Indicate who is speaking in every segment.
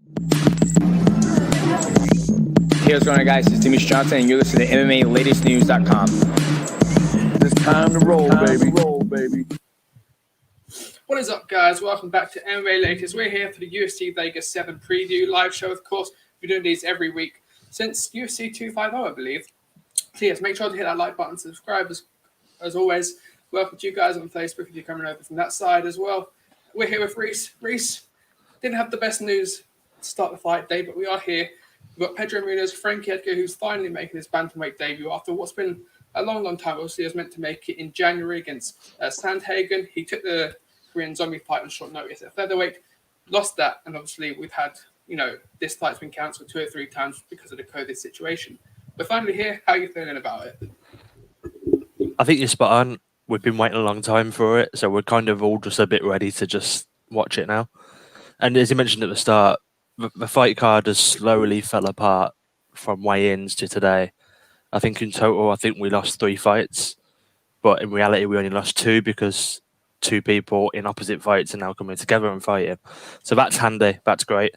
Speaker 1: Hey, what's going on, guys? It's Demetrius Johnson, and you're listening to MMALatestNews.com.
Speaker 2: It's time to roll, baby.
Speaker 3: What is up, guys? Welcome back to MMA Latest. We're here for the UFC Vegas 7 preview live show, of course. We're doing these every week since UFC 250, I believe. So yes, make sure to hit that like button, subscribe as always. Welcome to you guys on Facebook if you're coming over from that side as well. We're here with Reese. Reese didn't have the best news to start the fight day, but we are here. We've got Pedro Munhoz, Frankie Edgar, who's finally making his bantamweight debut after what's been a long time. Obviously, he was meant to make it in January against Sandhagen. He took the Korean Zombie fight on short notice at featherweight, lost that, and obviously we've had, this fight's been cancelled 2 or 3 times because of the COVID situation. We're finally here. How are you feeling about it?
Speaker 4: I think you're spot on. We've been waiting a long time for it, so we're kind of all just a bit ready to just watch it now. And as you mentioned at the start, the fight card has slowly fell apart from weigh-ins to today. I think in total, we lost 3 fights, but in reality, we only lost 2 because 2 people in opposite fights are now coming together and fighting. So that's handy. That's great.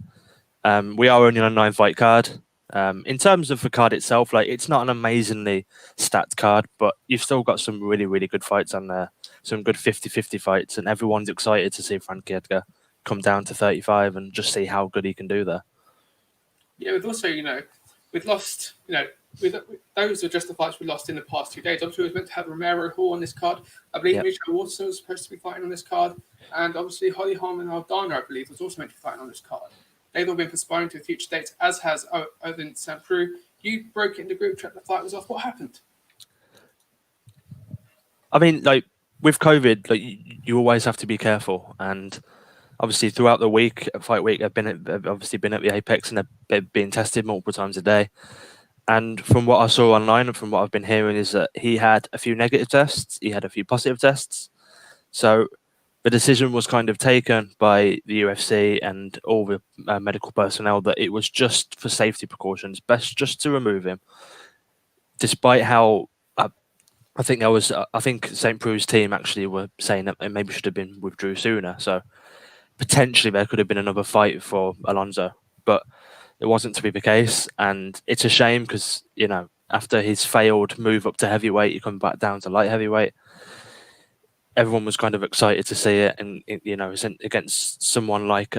Speaker 4: We are only on a 9-fight card. In terms of the card itself, it's not an amazingly stacked card, but you've still got some really, really good fights on there. Some good 50-50 fights, and everyone's excited to see Frankie Edgar come down to 35 and just see how good he can do there.
Speaker 3: Yeah, we've also, we've lost, those are just the fights we lost in the past 2 days. Obviously, we were meant to have Romero Hall on this card. I believe Mitchell Watson was supposed to be fighting on this card. And obviously, Holly Holm and Aldana, I believe, was also meant to be fighting on this card. They've all been postponed to future dates, as has Odin St. Preux. You broke it in the group chat, the fight was off. What happened?
Speaker 4: I mean, with COVID, you always have to be careful. And obviously, throughout the week, fight week, I've been at the Apex and they've been tested multiple times a day. And from what I saw online and from what I've been hearing is that he had a few negative tests, he had a few positive tests. So the decision was kind of taken by the UFC and all the medical personnel that it was just for safety precautions, best just to remove him. Despite how I think St. Preux's team actually were saying that it maybe should have been withdrew sooner. So potentially there could have been another fight for Alonso, but it wasn't to be the case. And it's a shame because, after his failed move up to heavyweight, he come back down to light heavyweight. Everyone was kind of excited to see it. And, it's against someone like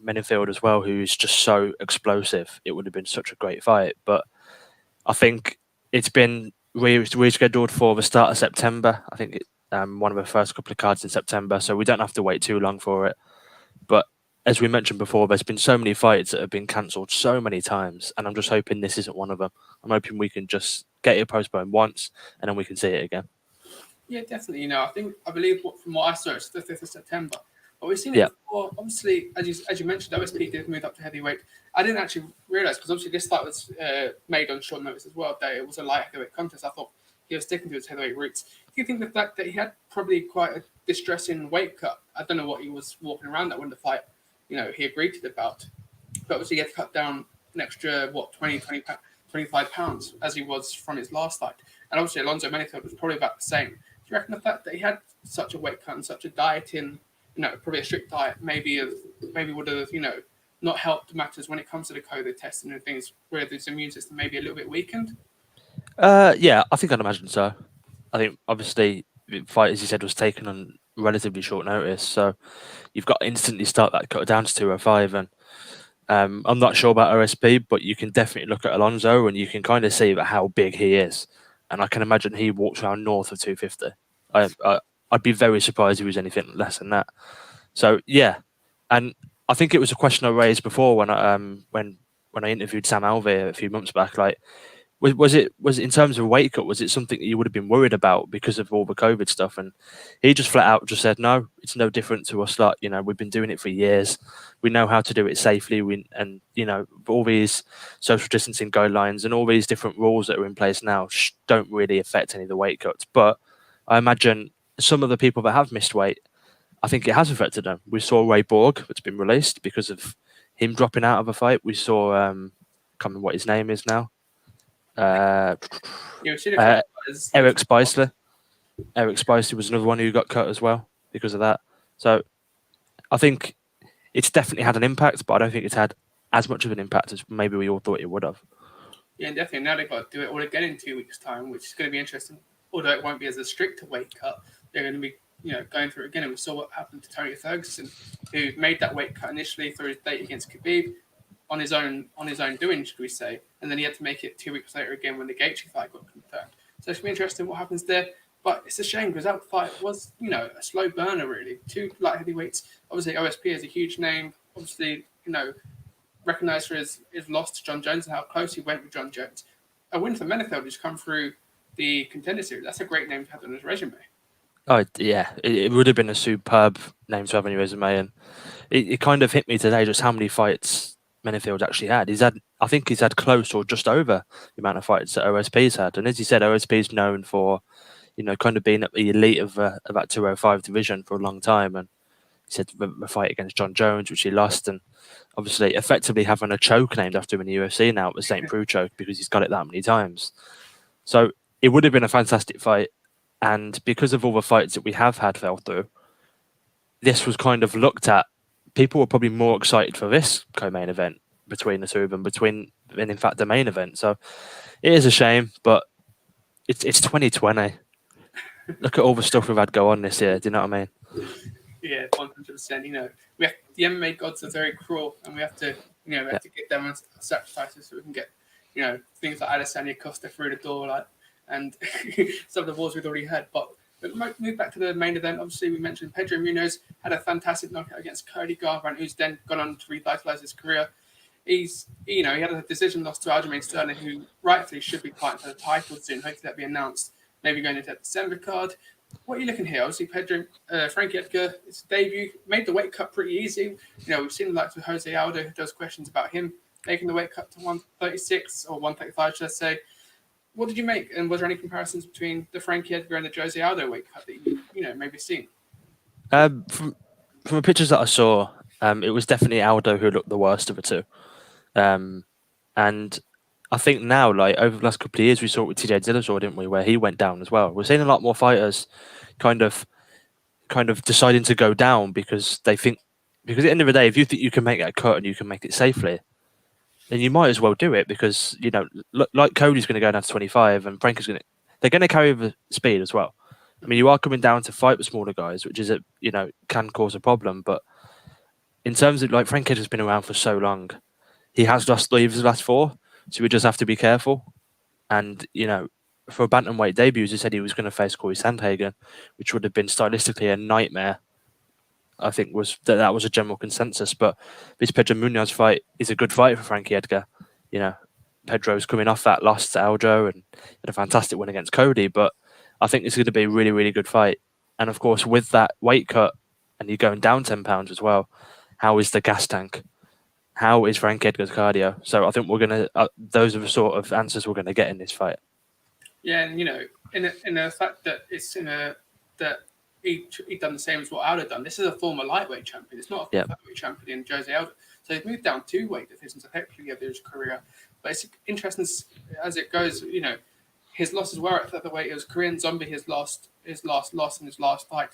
Speaker 4: Mennefield as well, who's just so explosive. It would have been such a great fight. But I think it's been rescheduled for the start of September. I think it's one of the first couple of cards in September. So we don't have to wait too long for it. But as we mentioned before, there's been so many fights that have been cancelled so many times, and I'm just hoping this isn't one of them. I'm hoping we can just get it postponed once, and then we can see it again.
Speaker 3: Yeah, definitely. I believe from what I saw, it's the 5th of September. But we've seen it before. Obviously, as you mentioned, OSP did move up to heavyweight. I didn't actually realise, because obviously this fight was made on short notice as well, that it was a light heavyweight contest. I thought he was sticking to his heavyweight roots. Do you think the fact that he had probably quite a distressing weight cut, I don't know what he was walking around that when the fight, he agreed to the bout, but obviously he had to cut down an extra, 25 pounds as he was from his last fight. And obviously Alonso Mennefield was probably about the same. Do you reckon the fact that he had such a weight cut and such a dieting, probably a strict diet, maybe would have, not helped matters when it comes to the COVID testing and things, where his immune system may be a little bit weakened?
Speaker 4: Yeah, I think I'd imagine so. I think obviously the fight, as you said, was taken on relatively short notice, so you've got to instantly start that cut down to 205. And I'm not sure about OSP, but you can definitely look at Alonso and you can kind of see how big he is. And I can imagine he walks around north of 250. I'd be very surprised if he was anything less than that. So yeah, and I think it was a question I raised before when I interviewed Sam Alvey a few months back. Was it in terms of weight cut? Was it something that you would have been worried about because of all the COVID stuff? And he just flat out just said, no, it's no different to us. We've been doing it for years. We know how to do it safely. All these social distancing guidelines and all these different rules that are in place now don't really affect any of the weight cuts. But I imagine some of the people that have missed weight, I think it has affected them. We saw Ray Borg, that's been released because of him dropping out of a fight. We saw, I can't remember what his name is now. Eric Spicely. Eric Spicely was another one who got cut as well because of that. So I think it's definitely had an impact, but I don't think it's had as much of an impact as maybe we all thought it would have.
Speaker 3: Yeah, and definitely. Now they've got to do it all again in 2 weeks' time, which is going to be interesting. Although it won't be as a strict a weight cut, they're going to be, going through it again. And we saw what happened to Tony Ferguson, who made that weight cut initially through his date against Khabib on his own doing, should we say? And then he had to make it 2 weeks later again when the Gaethje fight got confirmed. So it's going to be interesting what happens there. But it's a shame because that fight was, a slow burner really. Two light heavyweights. Obviously, OSP is a huge name. Obviously, recognised for his loss to John Jones and how close he went with John Jones. A win for Menifeld who's come through the Contender Series. That's a great name to have on his resume.
Speaker 4: Oh yeah, it would have been a superb name to have on your resume, and it kind of hit me today just how many fights Menifield's actually had. I think he's had close or just over the amount of fights that OSP's had, and as you said, OSP's known for, kind of being at the elite of that 205 division for a long time, and he said the fight against John Jones, which he lost, and obviously effectively having a choke named after him in the UFC now, the St. Preux choke, because he's got it that many times. So it would have been a fantastic fight. And because of all the fights that we have had fell through, this was kind of looked at. People were probably more excited for this co-main event between the two of them, and in fact the main event. So it is a shame, but it's 2020. Look at all the stuff we've had go on this year. Do you know what I mean?
Speaker 3: Yeah, 100%. We have the MMA gods are very cruel, and we have to, we have to get them as sacrifices so we can get, things like Adesanya Costa through the door, and some of the wars we've already had. But move back to the main event. Obviously, we mentioned Pedro Munhoz had a fantastic knockout against Cody Garbrandt, who's then gone on to revitalise his career. He had a decision loss to Aljamain Sterling, who rightfully should be fighting for the title soon. Hopefully, that'll be announced maybe going into that December card. What are you looking here? Obviously, Frankie Edgar, his debut, made the weight cut pretty easy. We've seen the likes of Jose Aldo, who does questions about him making the weight cut to 136 or 135, should I say. What did you make? And was there any comparisons between the Frankie Edgar and the Jose Aldo weight cut that you maybe seen?
Speaker 4: From the pictures that I saw, it was definitely Aldo who looked the worst of the two. And I think now, over the last couple of years, we saw it with TJ Dillashaw, didn't we, where he went down as well. We're seeing a lot more fighters kind of deciding to go down because they think, because at the end of the day, if you think you can make that cut and you can make it safely, then you might as well do it because, like Cody's going to go down to 25 and Frank is they're going to carry the speed as well. I mean, you are coming down to fight with smaller guys, which is, can cause a problem. But in terms of, Frank Edgar's been around for so long, he has lost 3 of his last 4. So we just have to be careful. And, for a bantamweight debut, he said he was going to face Corey Sandhagen, which would have been stylistically a nightmare. I think that was a general consensus. But this Pedro Munhoz fight is a good fight for Frankie Edgar. Pedro's coming off that loss to Aljo and had a fantastic win against Cody. But I think it's going to be a really, really good fight. And of course, with that weight cut and you're going down 10 pounds as well, how is the gas tank? How is Frank Edgar's cardio? So I think we're going to, those are the sort of answers we're going to get in this fight.
Speaker 3: Yeah, and in the fact that it's that he done the same as what Aldo done. This is a former lightweight champion. It's not a featherweight champion, Jose Aldo. So he's moved down 2 weight divisions effectively of his career. But it's interesting as it goes. His losses were at featherweight. It was Korean Zombie his last loss in his last fight.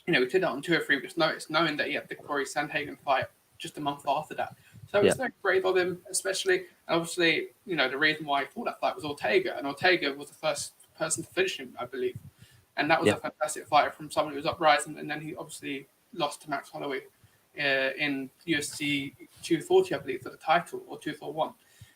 Speaker 3: We did that on 2 or 3 weeks' notice, knowing that he had the Corey Sandhagen fight just a month after that. So it's very brave of him, especially. And obviously, the reason why he fought that fight was Ortega, and Ortega was the first person to finish him, I believe. And that was a fantastic fight from someone who was uprising, and then he obviously lost to Max Holloway in UFC 240, I believe, for the title, or 241.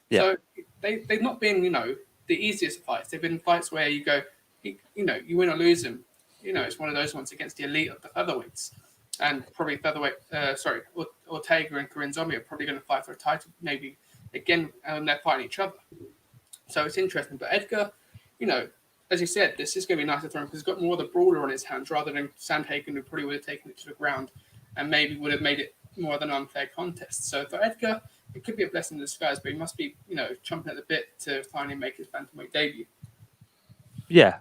Speaker 3: Yeah. So they've not been, the easiest fights. They've been fights where you go, you win or lose them. It's one of those ones against the elite of the featherweights. And probably Ortega and Korean Zombie are probably going to fight for a title, maybe again, and they're fighting each other. So it's interesting. But Edgar, as you said, this is going to be nicer for him because he's got more of the brawler on his hands rather than Sandhagen, who probably would have taken it to the ground and maybe would have made it more of an unfair contest. So for Edgar, it could be a blessing in disguise, but he must be, chomping at the bit to finally make his bantamweight debut.
Speaker 4: Yeah.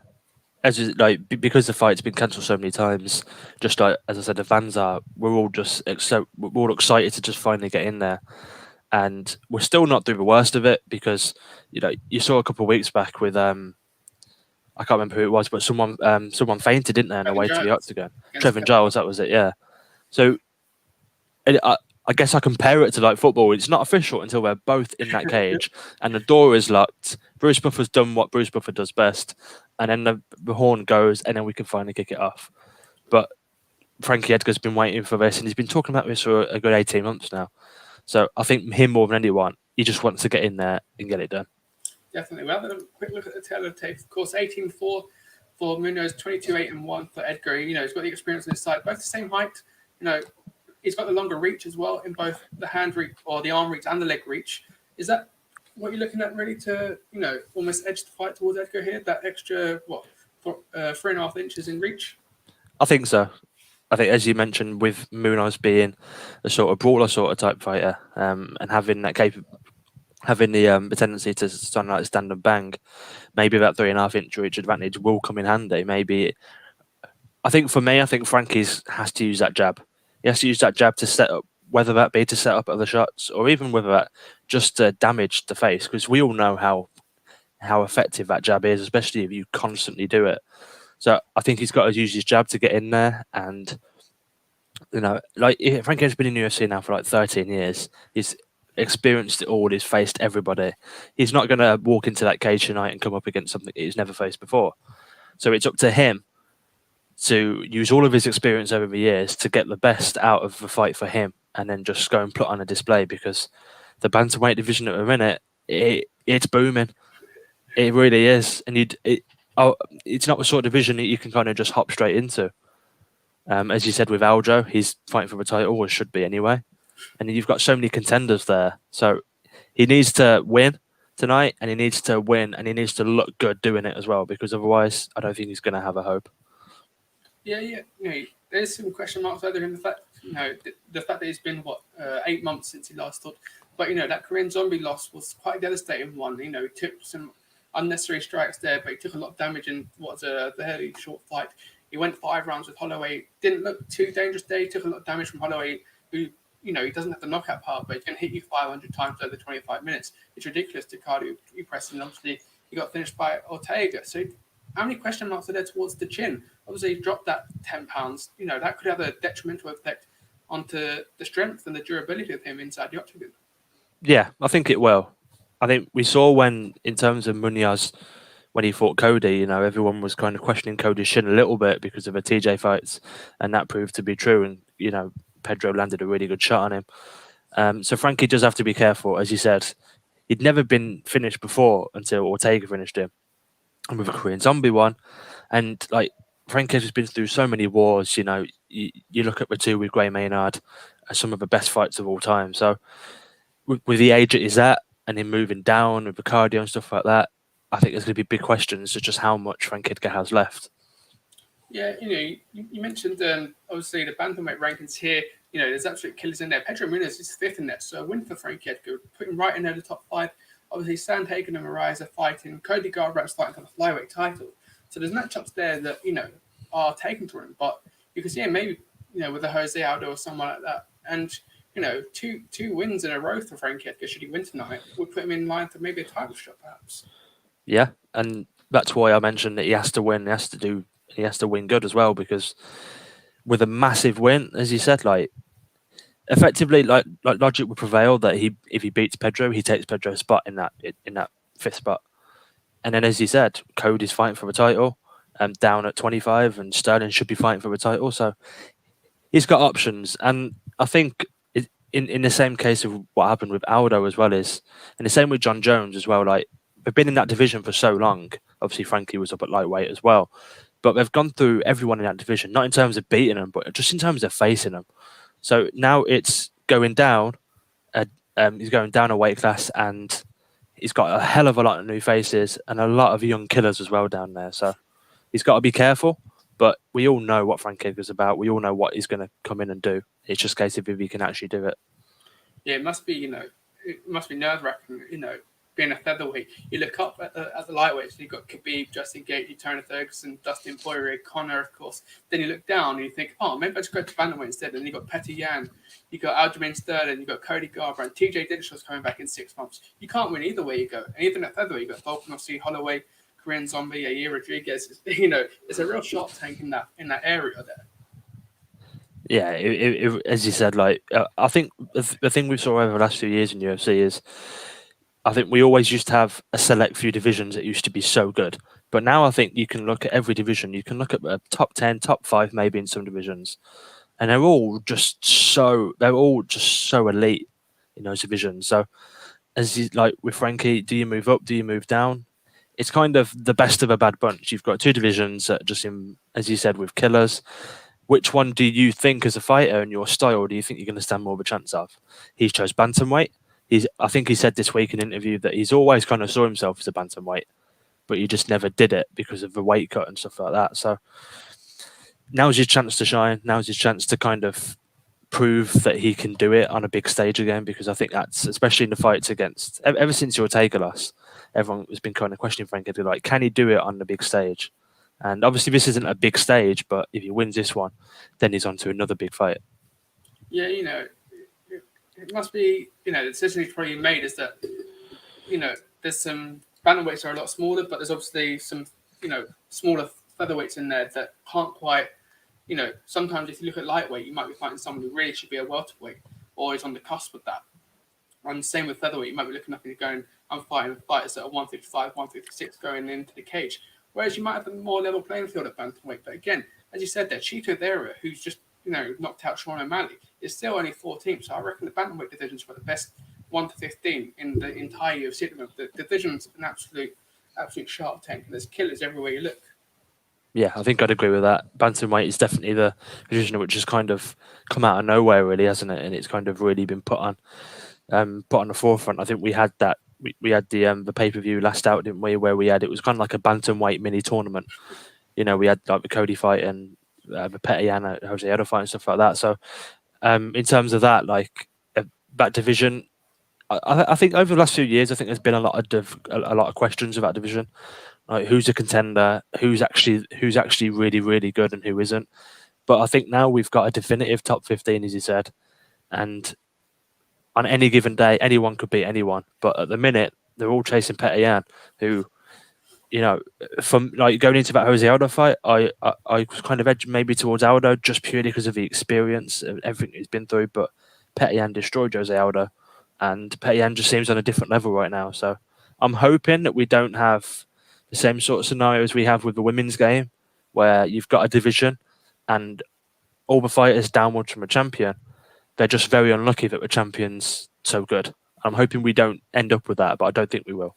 Speaker 4: Because the fight's been cancelled so many times, just like as I said, the fans are. We're all excited to just finally get in there, and we're still not through the worst of it because you saw a couple of weeks back with I can't remember who it was, but someone fainted, didn't they, on their way to the octagon? Trevin Giles, that was it, yeah. So I I guess I compare it to like football. It's not official until we're both in that cage and the door is locked. Bruce Buffer's done what Bruce Buffer does best, and then the horn goes, and then we can finally kick it off. But Frankie Edgar's been waiting for this, and he's been talking about this for a good 18 months now. So I think him more than anyone, he just wants to get in there and get it done.
Speaker 3: Definitely. Well, have a quick look at the tail of the tape. Of course, 18-4 for Munhoz, 22-8-1 for Edgar. You know, he's got the experience on his side, both the same height. You know, he's got the longer reach as well in both the hand reach or the arm reach and the leg reach. Is that what you're looking at really to, you know, almost edge the fight towards Edgar here? That extra, 3.5 inches in reach?
Speaker 4: I think so. I think, as you mentioned, with Munhoz being a sort of brawler sort of type fighter, and having that having the tendency to stand and bang, maybe that 3.5 inch reach advantage will come in handy. Maybe, I think for me, I think Frankie's has to use that jab. He has to use that jab to set up, whether that be to set up other shots or even whether that just to damage the face, because we all know how effective that jab is, especially if you constantly do it. So I think he's got to use his jab to get in there. And, you know, like Frankie has been in UFC now for like 13 years. He's experienced it all. He's faced everybody. He's not going to walk into that cage tonight and come up against something he's never faced before. So it's up to him to use all of his experience over the years to get the best out of the fight for him, and then just go and put on a display, because the bantamweight division at the minute, it's booming. It really is. And it's not the sort of division that you can kind of just hop straight into. As you said with Aljo, he's fighting for the title, or should be anyway. And you've got so many contenders there. So he needs to win tonight, and he needs to win, and he needs to look good doing it as well, because otherwise I don't think he's going to have a hope.
Speaker 3: Yeah. You know, there's some question marks over him. The fact, you know, the fact that it's been 8 months since he last fought. But you know, that Korean Zombie loss was quite a devastating one. You know, he took some unnecessary strikes there, but he took a lot of damage in what was a very short fight. He went 5 rounds with Holloway. Didn't look too dangerous there. He took a lot of damage from Holloway, who, you know, he doesn't have the knockout power, but he can hit you 500 times over 25 minutes. It's ridiculous to cardio press, and obviously he got finished by Ortega. So how many question marks are there towards the chin? Obviously, he dropped that 10 pounds. You know, that could have a detrimental effect onto the strength and the durability of him inside the octagon.
Speaker 4: Yeah, I think it will. I think we saw when, in terms of Munhoz, when he fought Cody, you know, everyone was kind of questioning Cody's shin a little bit because of the TJ fights, and that proved to be true. And, you know, Pedro landed a really good shot on him. So Frankie does have to be careful. As you said, he'd never been finished before until Ortega finished him, and with a Korean Zombie one. And like, Frankie has been through so many wars. You know, you look at the 2 with Gray Maynard as some of the best fights of all time. So with the age that he's at, and him moving down with the cardio and stuff like that, I think there's going to be big questions of just how much Frankie Edgar has left.
Speaker 3: Yeah, you know, you mentioned obviously the bantamweight rankings here. You know, there's absolute killers in there. Pedro Munhoz is 5th in there, so a win for Frankie Edgar, put him right in there, the top 5. Obviously, Sandhagen and Moraes are fighting. Cody Garbrandt's fighting for the flyweight title. So there's matchups there that, you know, are taken for him. But you can see him maybe, you know, with a Jose Aldo or someone like that. And, you know, two wins in a row for Frankie Edgar, should he win tonight, would put him in line for maybe a title shot, perhaps.
Speaker 4: Yeah, and that's why I mentioned that he has to win. He has to win good as well, because with a massive win, as you said, like, effectively, like logic would prevail that if he beats Pedro, he takes Pedro's spot in that 5th spot. And then, as you said, Cody's fighting for the title, down at 25, and Sterling should be fighting for the title. So he's got options. And I think in the same case of what happened with Aldo as well, is, and the same with John Jones as well, like, they've been in that division for so long. Obviously, Frankie was up at lightweight as well. But they've gone through everyone in that division, not in terms of beating them, but just in terms of facing them. So now it's going down. He's going down a weight class, and he's got a hell of a lot of new faces and a lot of young killers as well down there. So he's got to be careful. But we all know what Frank Edgar's about. We all know what he's going to come in and do. It's just a case of if he can actually do it.
Speaker 3: Yeah, it must be, you know, it must be nerve-wracking, you know, being a featherweight. You look up at the lightweights, you've got Khabib, Justin Gaethje, Tony Ferguson, Dustin Poirier, Conor, of course. Then you look down and you think, oh, maybe I just go to bantamweight instead. And you've got Petr Yan, you've got Aljamain Sterling, you've got Cody Garbrandt, TJ Dillashaw's coming back in 6 months. You can't win either way you go. And even at featherweight, you've got Volkanovski, Holloway, Korean Zombie, Yair Rodriguez. You know, there's a real shark tank in that area there.
Speaker 4: as you said, like I think the thing we saw over the last few years in UFC is, I think we always used to have a select few divisions that used to be so good, but now I think you can look at every division. You can look at the top 10, top 5, maybe in some divisions, and they're all just so elite in those divisions. So, as you, like with Frankie, do you move up? Do you move down? It's kind of the best of a bad bunch. You've got two divisions that just in, as you said, with killers. Which one do you think, as a fighter and your style, do you think you're going to stand more of a chance of? He chose bantamweight. I think he said this week in an interview that he's always kind of saw himself as a bantamweight, but he just never did it because of the weight cut and stuff like that. So now's his chance to shine. Now's his chance to kind of prove that he can do it on a big stage again, because I think that's, especially in the fights against, ever since your Ortega loss, everyone has been kind of questioning Frank Edgar, like, can he do it on the big stage? And obviously this isn't a big stage, but if he wins this one, then he's on to another big fight.
Speaker 3: Yeah, it must be, the decision he's probably made is that, there's some bantamweights are a lot smaller, but there's obviously some, smaller featherweights in there that can't quite, sometimes if you look at lightweight, you might be fighting someone who really should be a welterweight or is on the cusp of that. And same with featherweight, you might be looking up and you're going, I'm fighting fighters that are 155, 156 going into the cage. Whereas you might have a more level playing field at bantamweight. But again, as you said there, Chito Vera, who's just, knocked out Sean O'Malley, is still only 14th. So I reckon the bantamweight division's got the best 1 to 15 in the entire UFC. The division's an absolute sharp tank. There's killers everywhere you look.
Speaker 4: Yeah, I think I'd agree with that. Bantamweight is definitely the division which has kind of come out of nowhere, really, hasn't it? And it's kind of really been put on the forefront. I think we had that. We had the pay-per-view last out, didn't we? Where it was kind of like a bantamweight mini tournament. We had like the Cody fight and the Petty and Jose Aldo fight and stuff like that. So, in terms of that, like that division, I think over the last few years, I think there's been a lot of questions about division. Like, who's a contender? Who's actually really, really good, and who isn't? But I think now we've got a definitive top 15, as you said, and on any given day, anyone could beat anyone. But at the minute, they're all chasing Petty Yan, who, from like going into that Jose Aldo fight, I was kind of edged maybe towards Aldo just purely because of the experience and everything he's been through. But Petty Yan destroyed Jose Aldo, and Petty Yan just seems on a different level right now. So I'm hoping that we don't have the same sort of scenarios we have with the women's game, where you've got a division and all the fighters downwards from a champion. They're just very unlucky that the champion's so good. I'm hoping we don't end up with that, but I don't think we will.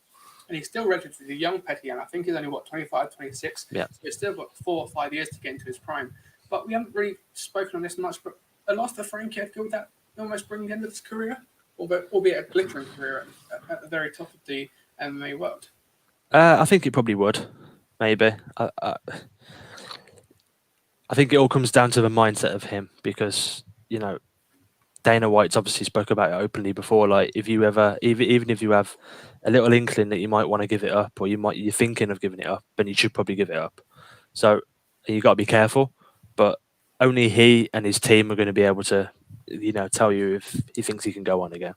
Speaker 3: And he's still relatively young, Petty, and I think he's only, 25, 26?
Speaker 4: Yeah.
Speaker 3: So he's still got 4 or 5 years to get into his prime. But we haven't really spoken on this much, but a loss to Frankie Edgar, would that almost bring the end of his career? Albeit a glittering career at the very top of the MMA world?
Speaker 4: I think it probably would, maybe. I think it all comes down to the mindset of him, because, Dana White's obviously spoke about it openly before. Like, if you ever, even if you have a little inkling that you might want to give it up, or you're thinking of giving it up, then you should probably give it up. So you got to be careful. But only he and his team are going to be able to, tell you if he thinks he can go on again.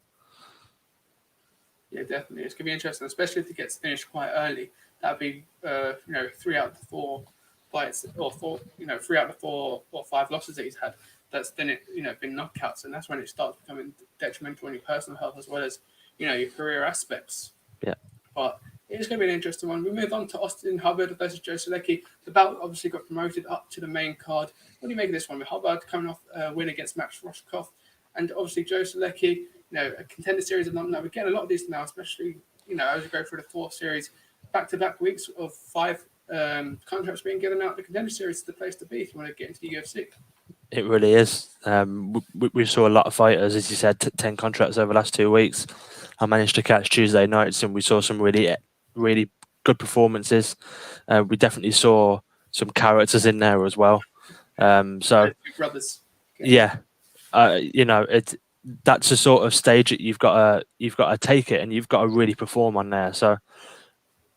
Speaker 3: Yeah, definitely. It's going to be interesting, especially if he gets finished quite early. That'd be, 3 out of the 4 fights, or 4, 3 out of the 4 or 5 losses that he's had. That's then been knockouts, and that's when it starts becoming detrimental on your personal health as well as your career aspects.
Speaker 4: Yeah.
Speaker 3: But it's going to be an interesting one. We move on to Austin Hubbard versus Joe Solecki. The bout obviously got promoted up to the main card. What do you make of this one? With Hubbard coming off a win against Max Roshkoff, and obviously Joe Solecki, a contender series of not. We get a lot of these now, especially as we go through the 4th series, back-to-back weeks of 5 contracts being given out. The contender series is the place to be if you want to get into the UFC.
Speaker 4: It really is. We saw a lot of fighters, as you said, 10 contracts over the last 2 weeks. I managed to catch Tuesday nights, and we saw some really, really good performances. We definitely saw some characters in there as well. So,
Speaker 3: brothers.
Speaker 4: Yeah, that's the sort of stage that you've got to take it, and you've got to really perform on there. So,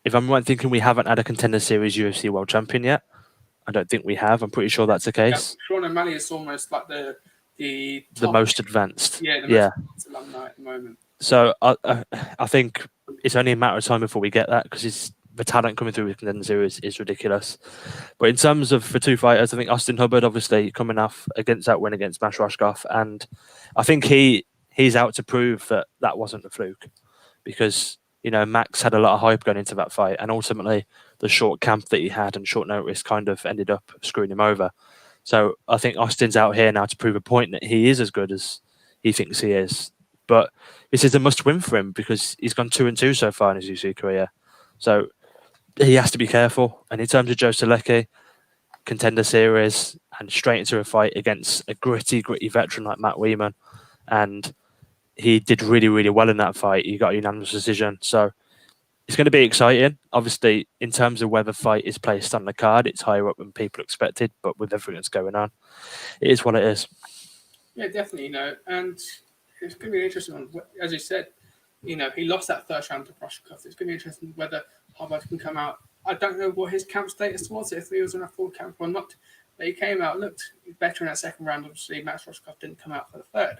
Speaker 4: if I'm right thinking we haven't had a contender series UFC world champion yet, I don't think we have. I'm pretty sure that's the case.
Speaker 3: Yeah, Sean O'Malley is almost like the
Speaker 4: most advanced.
Speaker 3: Yeah, the most advanced alumni at the moment.
Speaker 4: So I think it's only a matter of time before we get that, because the talent coming through with Contender Series is ridiculous. But in terms of the two fighters, I think Austin Hubbard obviously coming off against that win against Max Roshkoff, and I think he's out to prove that wasn't a fluke, because Max had a lot of hype going into that fight, and ultimately the short camp that he had and short notice kind of ended up screwing him over. So I think Austin's out here now to prove a point that he is as good as he thinks he is. But this is a must-win for him because he's gone 2-2 so far in his UFC career. So he has to be careful. And in terms of Joe Solecki, Contender Series, and straight into a fight against a gritty veteran like Matt Weeman, and he did really, really well in that fight. He got a unanimous decision. So it's going to be exciting. Obviously, in terms of where the fight is placed on the card, it's higher up than people expected. But with everything that's going on, it is what it is.
Speaker 3: Yeah, definitely, and it's going to be an interesting one. As you said, he lost that first round to Roshkoff. It's going to be interesting whether Hubbard can come out. I don't know what his camp status was, if he was in a full camp or not. But he came out, looked better in that second round. Obviously, Max Roshkoff didn't come out for the third.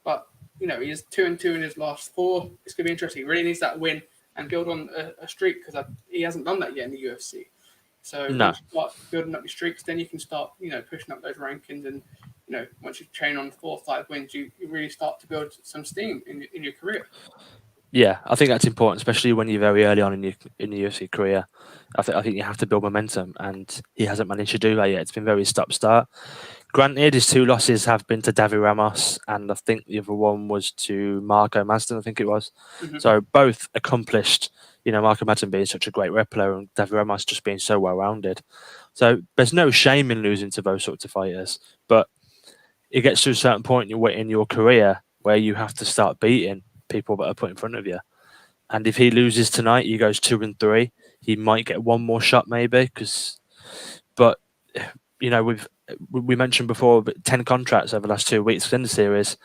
Speaker 3: But, he's 2-2 in his last 4. It's going to be interesting. He really needs that win and build on a streak, because he hasn't done that yet in the UFC. So once you start building up your streaks, then you can start, pushing up those rankings. And, once you train on 4 or 5 wins, you really start to build some steam in your career.
Speaker 4: Yeah, I think that's important, especially when you're very early on in your UFC career. I think you have to build momentum, and he hasn't managed to do that yet. It's been very stop-start. Granted, his 2 losses have been to Davi Ramos, and I think the other one was to Marco Masden, I think it was. Mm-hmm. So both accomplished, Marco Masden being such a great wrestler and Davi Ramos just being so well-rounded. So there's no shame in losing to those sorts of fighters, but it gets to a certain point in your career where you have to start beating people that are put in front of you. And if he loses tonight, he goes 2-3. He might get one more shot, maybe. But we mentioned before, but 10 contracts over the last 2 weeks in the series.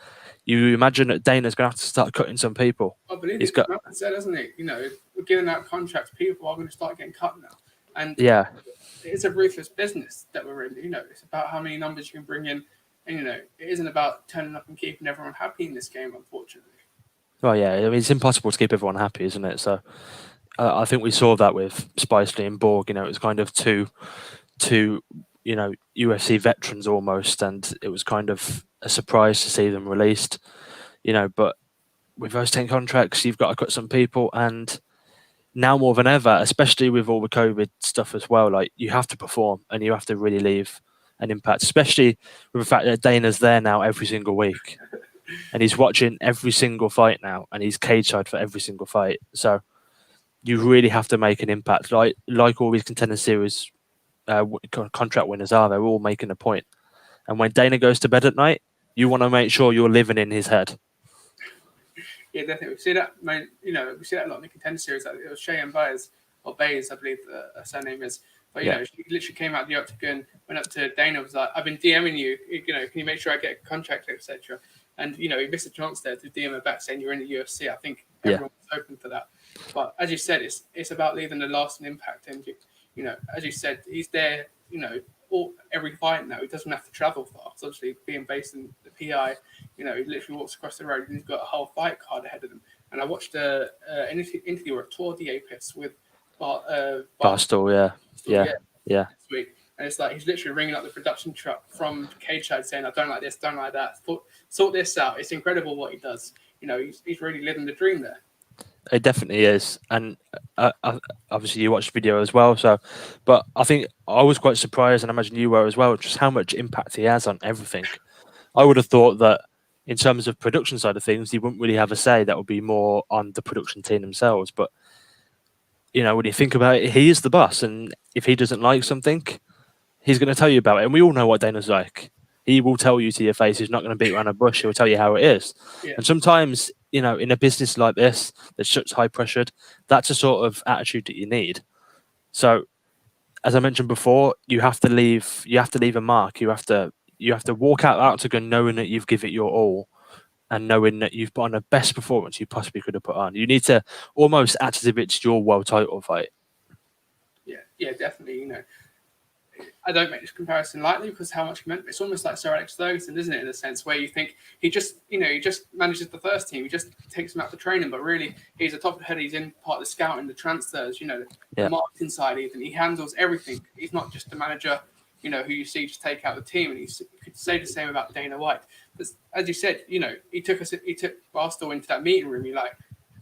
Speaker 4: You imagine that Dana's going to have to start cutting some people.
Speaker 3: I believe he's got said, hasn't it? We're giving out contracts. People are going to start getting cut now, and it's a ruthless business that we're in. It's about how many numbers you can bring in, and it isn't about turning up and keeping everyone happy in this game, unfortunately.
Speaker 4: Well, yeah, I mean, it's impossible to keep everyone happy, isn't it? So I think we saw that with Spicely and Borg. It was kind of two UFC veterans almost, and it was kind of a surprise to see them released. But with those 10 contracts, you've got to cut some people, and now more than ever, especially with all the COVID stuff as well, like you have to perform and you have to really leave an impact, especially with the fact that Dana's there now every single week. And he's watching every single fight now, and he's cage side for every single fight. So you really have to make an impact. Like all these Contender Series contract winners are, they're all making a point. And when Dana goes to bed at night, you want to make sure you're living in his head.
Speaker 3: Yeah, definitely. We see that. We see that a lot in the Contender Series. Like it was Cheyenne Baez, or Baez, I believe her surname is. But she literally came out the octagon, went up to Dana, was like, "I've been DMing you. Can you make sure I get a contract, etc." And, he missed a chance there to DM her back saying you're in the UFC. I think everyone was open for that. But as you said, it's about leaving a lasting impact. And, as you said, he's there, every fight now. He doesn't have to travel far. So obviously, being based in the PI, he literally walks across the road and he's got a whole fight card ahead of him. And I watched an interview or a tour de Apex with
Speaker 4: Barstool, yeah.
Speaker 3: This week. And it's like he's literally ringing up the production truck from cage side saying, "I don't like this, don't like that. Sort this out." It's incredible what he does. He's really living the dream there.
Speaker 4: It definitely is, and obviously you watched the video as well. But I think I was quite surprised, and I imagine you were as well, just how much impact he has on everything. I would have thought that in terms of production side of things, he wouldn't really have a say. That would be more on the production team themselves. But when you think about it, he is the boss, and if he doesn't like something, he's going to tell you about it. And we all know what Dana's like. He will tell you to your face. He's not going to beat around a bush. He'll tell you how it is. Yeah. And sometimes, in a business like this, that's such high pressured, that's a sort of attitude that you need. So, as I mentioned before, you have to leave a mark. You have to walk out the octagon knowing that you've given it your all, and knowing that you've put on the best performance you possibly could have put on. You need to almost act as if it's your world title fight.
Speaker 3: Yeah, definitely. I don't make this comparison lightly because how much he meant. It's almost like Sir Alex Ferguson, isn't it? In a sense where you think he just manages the first team, he just takes them out for training, but really he's a top of the head. He's in part of the scouting, the transfers, the marketing side. Even he handles everything. He's not just the manager, who you see just take out the team. And you could say the same about Dana White. But as you said, he took Barstool into that meeting room. You're like,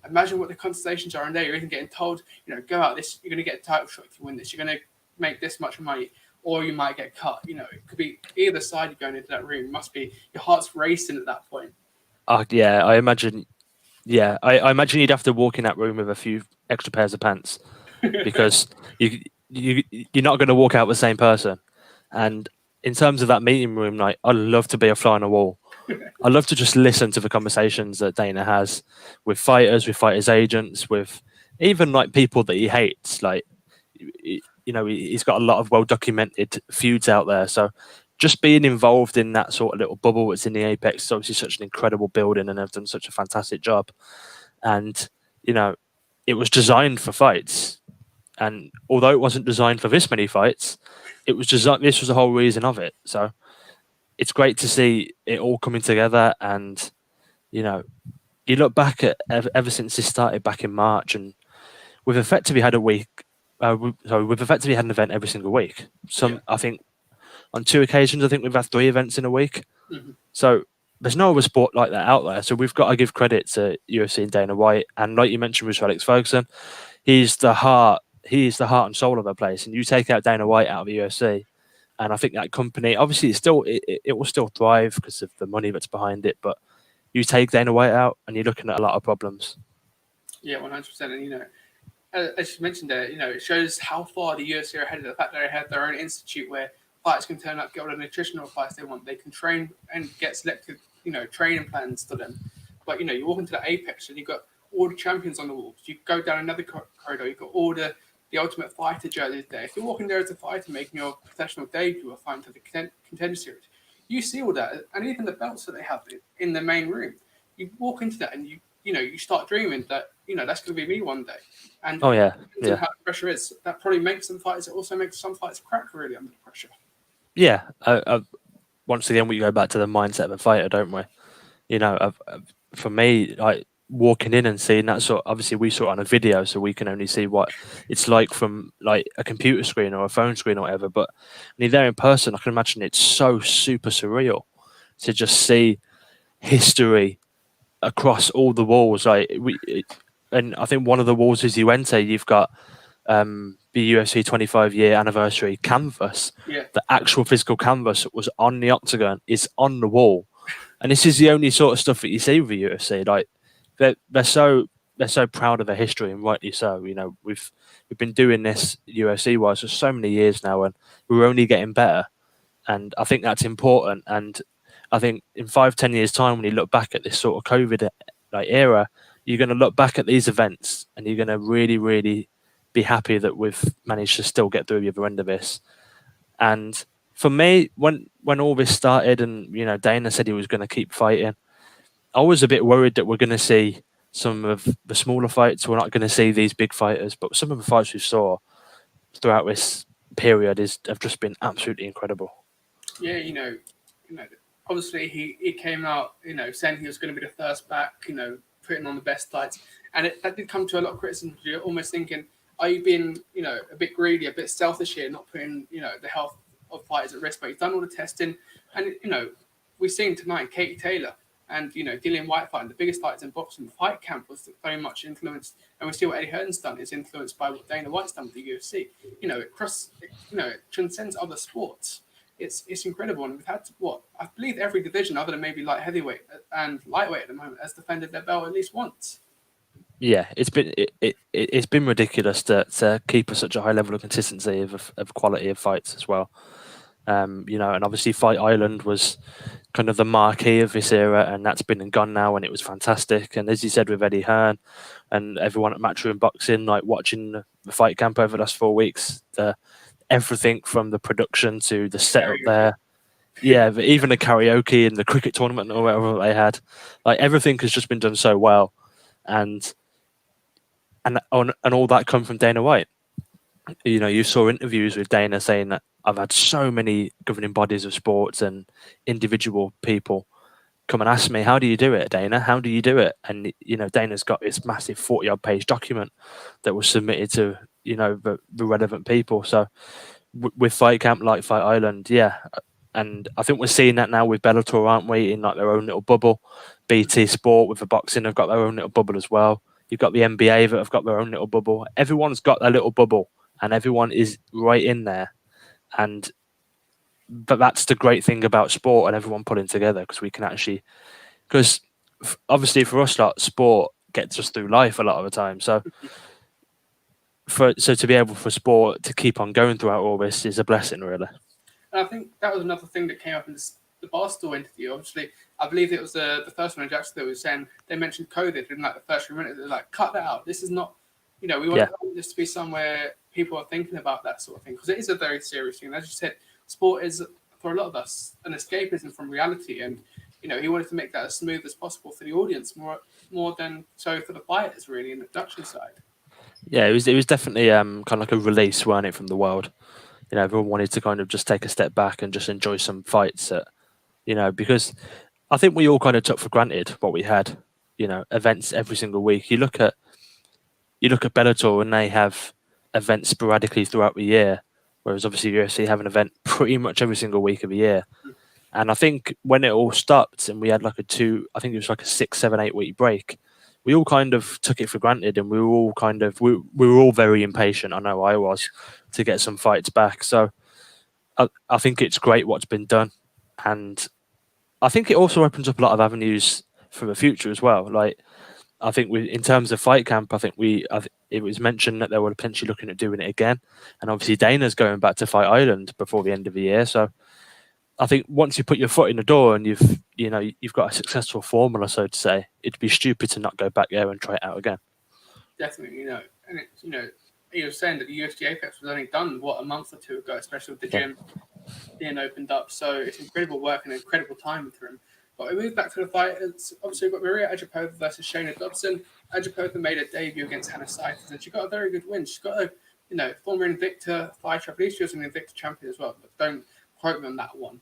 Speaker 3: imagine what the conversations are in there. You're even getting told, go out this. You're going to get a title shot if you win this. You're going to make this much money. Or you might get cut. It could be either side you're going into that room. It must be your heart's racing at that point.
Speaker 4: Yeah, I imagine. Yeah, I imagine you'd have to walk in that room with a few extra pairs of pants because you're not going to walk out with the same person. And in terms of that meeting room night, I'd love to be a fly on the wall. I love to just listen to the conversations that Dana has with fighters' agents, with even like people that he hates, like. He's got a lot of well-documented feuds out there. So just being involved in that sort of little bubble that's in the Apex is obviously such an incredible building, and they've done such a fantastic job. And, it was designed for fights. And although it wasn't designed for this many fights, it was designed. This was the whole reason of it. So it's great to see it all coming together. And, you look back at ever since this started back in March, and we've effectively had a week. We've effectively had an event every single week. I think on 2 occasions, I think we've had 3 events in a week.
Speaker 3: Mm-hmm.
Speaker 4: So there's no other sport like that out there. So we've got to give credit to UFC and Dana White. And like you mentioned with Sir Alex Ferguson, he's the heart and soul of the place. And you take out Dana White out of the UFC, and I think that company, obviously, it will still thrive because of the money that's behind it. But you take Dana White out, and you're looking at a lot of problems.
Speaker 3: Yeah, 100%. And as you mentioned there, it shows how far the UFC are ahead of the fact that they have their own institute where fighters can turn up, get all the nutritional advice they want. They can train and get selected, training plans to them. But, you walk into the Apex and you've got all the champions on the walls. You go down another corridor, you've got all the Ultimate Fighter jerseys there. If you're walking there as a fighter making your professional debut or fighting to the Contender Series, you see all that. And even the belts that they have in the main room. You walk into that and you start dreaming that, that's going to be me one day. And how the pressure is, that probably makes some fighters. It also makes some fights crack really under the pressure.
Speaker 4: Yeah. Once again, we go back to the mindset of a fighter, don't we? For me, like walking in and seeing that sort. Obviously, we saw it on a video, so we can only see what it's like from like a computer screen or a phone screen or whatever. But when you're there in person, I can imagine it's so super surreal to just see history across all the walls. And I think one of the walls as you enter, you've got the UFC 25-year anniversary canvas.
Speaker 3: Yeah.
Speaker 4: The actual physical canvas that was on the octagon is on the wall, and this is the only sort of stuff that you see with the UFC. Like they're so proud of their history, and rightly so. We've been doing this UFC wise for so many years now, and we're only getting better. And I think that's important. And I think in 5-10 years' time, when you look back at this sort of COVID era, you're going to look back at these events and you're going to really, really be happy that we've managed to still get through the other end of this. And for me, when all this started and, Dana said he was going to keep fighting, I was a bit worried that we're going to see some of the smaller fights. We're not going to see these big fighters, but some of the fights we saw throughout this period have just been absolutely incredible.
Speaker 3: Yeah, obviously he came out, saying he was going to be the first back, putting on the best fights. And that did come to a lot of criticism. You're almost thinking, are you being, a bit greedy, a bit selfish here, not putting, the health of fighters at risk? But he's done all the testing. And, we've seen tonight Katie Taylor and, Dillian White fighting, the biggest fighters in boxing. The fight camp was very much influenced. And we see what Eddie Hearn's done is influenced by what Dana White's done with the UFC. It transcends other sports. It's incredible, and we've had I believe every division other than maybe light heavyweight and lightweight at the moment has defended their belt at least once. Yeah,
Speaker 4: it's been ridiculous to keep such a high level of consistency of quality of fights as well. And obviously Fight Island was kind of the marquee of this era, and that's been and gone now, and it was fantastic. And as you said with Eddie Hearn and everyone at Matchroom Boxing, like watching the fight camp over the last 4 weeks, everything from the production to the setup there. Yeah, but even the karaoke and the cricket tournament or whatever they had, like everything has just been done so well, and all that come from Dana White. you saw interviews with Dana saying that I've had so many governing bodies of sports and individual people come and ask me, how do you do it, Dana? How do you do it? And, Dana's got this massive 40-odd page document that was submitted to, the relevant people. So with Fight Camp, like Fight Island, yeah. And I think we're seeing that now with Bellator, aren't we? In like their own little bubble. BT Sport with the boxing have got their own little bubble as well. You've got the NBA that have got their own little bubble. Everyone's got their little bubble, and everyone is right in there. But that's the great thing about sport and everyone pulling together, because we can actually, because obviously for us, like, sport gets us through life a lot of the time. So to be able for sport to keep on going throughout all this is a blessing, really.
Speaker 3: And I think that was another thing that came up in the Barstool interview. Obviously, I believe it was the first one in Jackson that was saying they mentioned COVID in like the first 3 minutes. They're like, cut that out. This is not, we want this to be somewhere people are thinking about that sort of thing, because it is a very serious thing. As you said, sport is, for a lot of us, an escapism from reality. And, he wanted to make that as smooth as possible for the audience, more than so for the fighters, really, in the production side.
Speaker 4: Yeah, it was definitely kind of like a release, weren't it, from the world? Everyone wanted to kind of just take a step back and just enjoy some fights because I think we all kind of took for granted what we had, events every single week. You look at Bellator, and they have events sporadically throughout the year, whereas obviously UFC have an event pretty much every single week of the year. And I think when it all stopped and we had like I think it was like a 6, 7, 8 week break, we all kind of took it for granted, and we were all we were all very impatient. I know I was, to get some fights back. So I think it's great what's been done, and I think it also opens up a lot of avenues for the future as well. Like, I think in terms of Fight Camp, I think it was mentioned that they were potentially looking at doing it again, and obviously Dana's going back to Fight Island before the end of the year. So I think once you put your foot in the door and you've got a successful formula, so to say, it'd be stupid to not go back there and try it out again.
Speaker 3: Definitely, and it's, he was saying that the UFC Apex was only done a month or 2 ago, especially with the gym being opened up. So it's incredible work and incredible timing for him. But we move back to the fight. It's obviously, we've got Maria Ajapova versus Shayna Dobson. Ajapova made a debut against Hannah Cifers, and she got a very good win. She's got a former Invicta fighter. I believe she was an Invicta champion as well, but don't quote me on that one.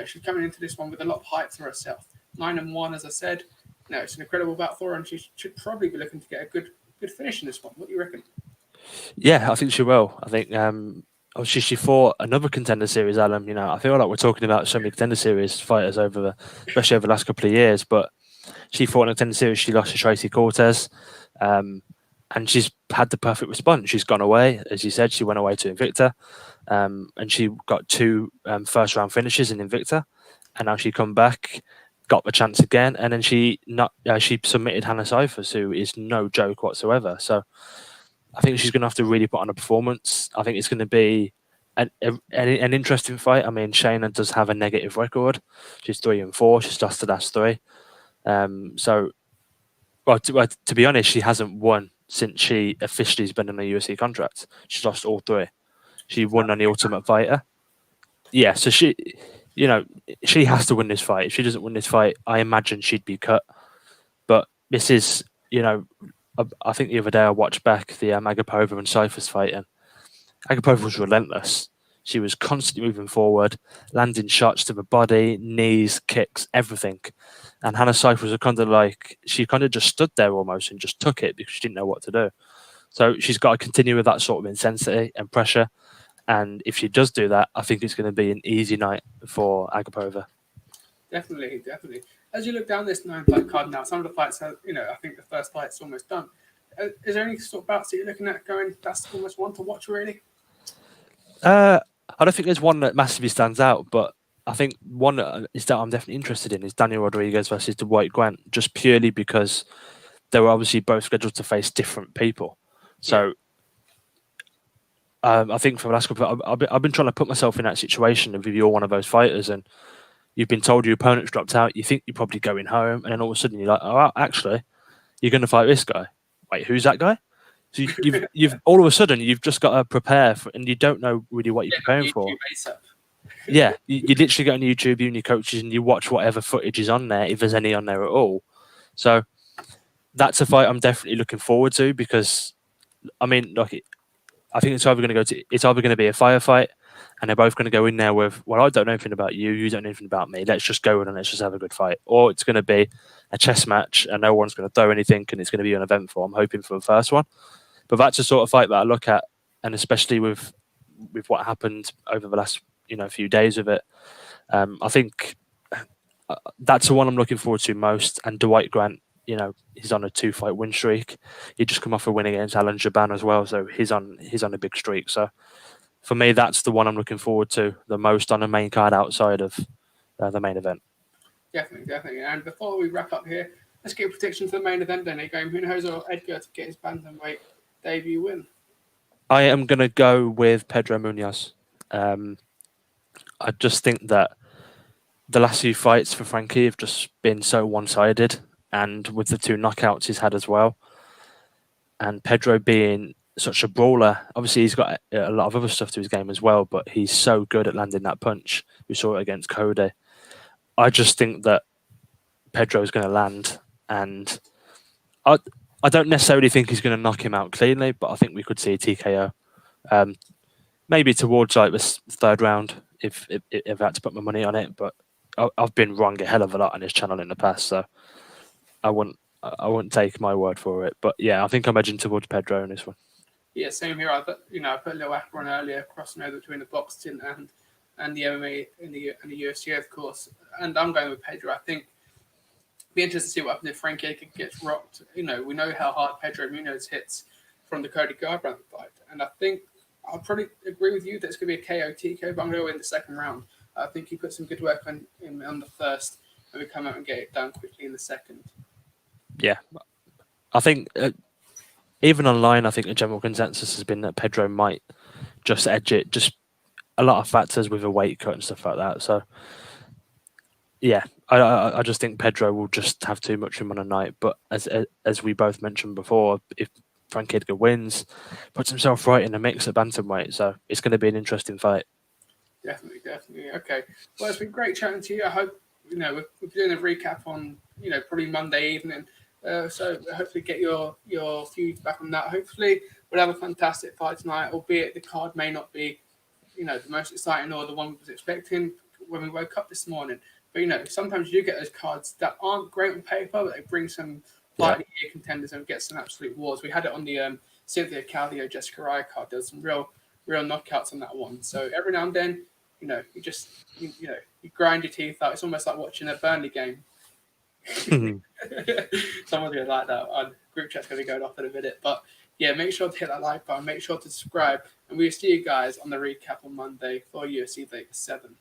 Speaker 3: She's coming into this one with a lot of hype for herself. 9-1, as I said. It's an incredible bout for her, and she should probably be looking to get a good finish in this one. What do you reckon?
Speaker 4: Yeah, I think she will. I think obviously she fought another Contender Series, Alan. I feel like we're talking about so many Contender Series fighters especially over the last couple of years, but she fought in a Contender Series. She lost to Tracy Cortez, and she's had the perfect response. She's gone away, as you said. She went away to Invicta, and she got 2 first-round finishes in Invicta, and now she come back, got the chance again, and then she submitted Hannah Cifers, who is no joke whatsoever. So I think she's going to have to really put on a performance. I think it's going to be an interesting fight. I mean, Shayna does have a negative record. She's 3-4. She's lost the last 3. To be honest, she hasn't won since she officially has been on a UFC contract. She's lost all 3. She won on the Ultimate Fighter. Yeah, so she has to win this fight. If she doesn't win this fight, I imagine she'd be cut. But this is, I think the other day I watched back the Agapova and Cifers fight, and Agapova was relentless. She was constantly moving forward, landing shots to the body, knees, kicks, everything. And Hannah Cifers was she kind of just stood there almost and just took it because she didn't know what to do. So she's got to continue with that sort of intensity and pressure. And if she does do that, I think it's going to be an easy night for Agapova.
Speaker 3: Definitely. As you look down this 9-fight card now, some of the fights are, I think the first fight's almost done. Is there any sort of bouts that you're looking at going, that's almost one to watch, really?
Speaker 4: I don't think there's one that massively stands out, but I think one that I'm definitely interested in is Daniel Rodriguez versus Dwight Grant, just purely because they were obviously both scheduled to face different people. So I think for the last couple I've been trying to put myself in that situation of if you're one of those fighters and you've been told your opponent's dropped out, you think you're probably going home, and then all of a sudden you're like, oh, actually, you're going to fight this guy. Wait, who's that guy? So you've all of a sudden you've just got to prepare for, and you don't know really what you're preparing for. Yeah, you literally go on YouTube, you and your coaches, and you watch whatever footage is on there, if there's any on there at all. So that's a fight I'm definitely looking forward to because, I mean, I think it's either going to be a firefight, and they're both going to go in there with, well, I don't know anything about you, you don't know anything about me. Let's just go in and let's just have a good fight. Or it's going to be a chess match, and no one's going to throw anything, and it's going to be uneventful. I'm hoping for the first one, but that's the sort of fight that I look at, and especially with what happened over the last few days of it, I think that's the one I'm looking forward to most. And Dwight Grant, he's on a 2-fight win streak. He just come off a win against Alan Jaban as well, so he's on a big streak. So for me, that's the one I'm looking forward to the most on the main card outside of the main event.
Speaker 3: Definitely. And before we wrap up here, let's get a prediction for the main event. Then going Munhoz or Edgar to get his bantamweight debut win.
Speaker 4: I am going to go with Pedro Munhoz. I just think that the last few fights for Frankie have just been so one-sided, and with the 2 knockouts he's had as well, and Pedro being such a brawler, obviously he's got a lot of other stuff to his game as well, but he's so good at landing that punch. We saw it against Cody. I just think that Pedro is going to land, and I don't necessarily think he's going to knock him out cleanly, but I think we could see a TKO. Maybe towards like this 3rd round if I had to put my money on it, but I've been wrong a hell of a lot on his channel in the past, so I wouldn't take my word for it. But yeah, I think I'm edging towards Pedro in this one.
Speaker 3: Yeah, same here. I put a little after on earlier, crossing over between the boxing and the MMA and the UFC, of course. And I'm going with Pedro. I think it'd be interesting to see what happens if Frankie Edgar gets rocked. We know how hard Pedro Munhoz hits from the Cody Garbrandt fight, and I think I'll probably agree with you that it's going to be a KO TKO, but I'm going to win the 2nd round. I think he put some good work on the first, and we come out and get it done quickly in the 2nd.
Speaker 4: Yeah, I think even online, I think the general consensus has been that Pedro might just edge it. Just a lot of factors with a weight cut and stuff like that. So yeah, I just think Pedro will just have too much in on a night. But as we both mentioned before, if Frankie Edgar wins, puts himself right in the mix at bantamweight, so it's going to be an interesting fight.
Speaker 3: Definitely. Okay. Well, it's been great chatting to you. I hope we're doing a recap on probably Monday evening. So hopefully get your views back on that. Hopefully we'll have a fantastic fight tonight, albeit the card may not be the most exciting or the one we was expecting when we woke up this morning. But sometimes you get those cards that aren't great on paper, but they bring some fight year contenders and get some absolute wars. We had it on the Cynthia Calvillo, Jessica Raya card. There's some real knockouts on that one. So every now and then, you grind your teeth out. It's almost like watching a Burnley game. Someone's going to like that. Our group chat's going to be going off in a minute. But yeah, make sure to hit that like button. Make sure to subscribe. And we'll see you guys on the recap on Monday for UFC Vegas 7.